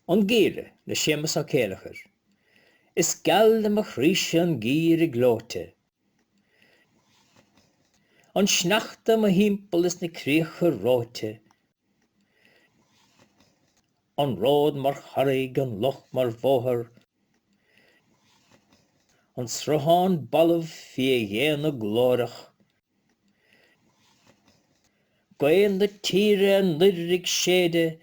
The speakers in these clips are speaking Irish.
An géire le sémas a céalachar. Is geall am a chríse an gír I glóte. An snachta am a hímpel is na críocha róte. An ród mar charig an loch mar bhóthar. An srutháin bailmh fi a dhéana glórach. Gaon de tíre an lirig séide.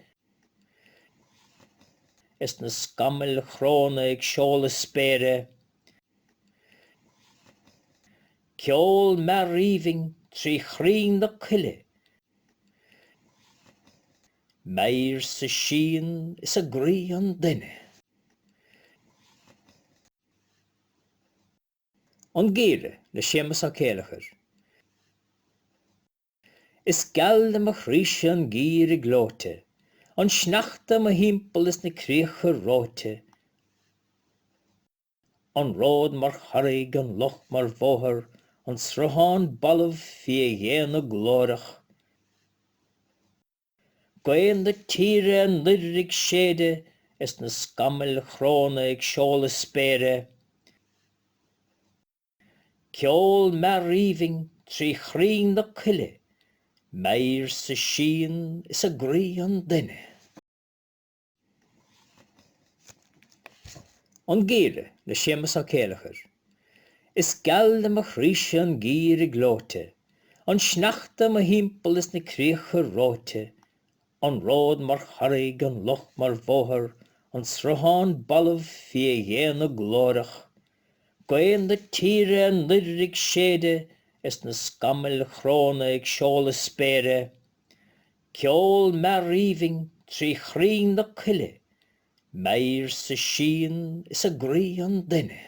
Is na scammel chróna ag seola spére. Ceol mar ríomhing trí chrín na cuile. Meir sa sín is a grí an duine. An géire le sémas a céalachar. Is geall am a chríse an gír I glóte. An snachta am a hímpel is na críocha róte. An ród mar charig an loch mar bhóthar. An srutháin bailmh fi a dhéana glórach. Gaon de tíre an lirig séide. Is na scammel chróna ag seola spére. Ceol mar ríomhing trí chrín na cuile. Meir sa sín is a grí an duine. An géire le sémas a céalachar. Is geall am a chríse an gír I glóte. An snachta am a hímpel is na críocha róte. An ród mar charig an loch mar bhóthar. An srutháin bailmh fi a dhéana glórach. Gaon de tíre an lirig séide. Is na scammel chróna ag seola spére. Ceol mar ríomhing trí chrín na cuile. Meir sa sín is a grí an duine.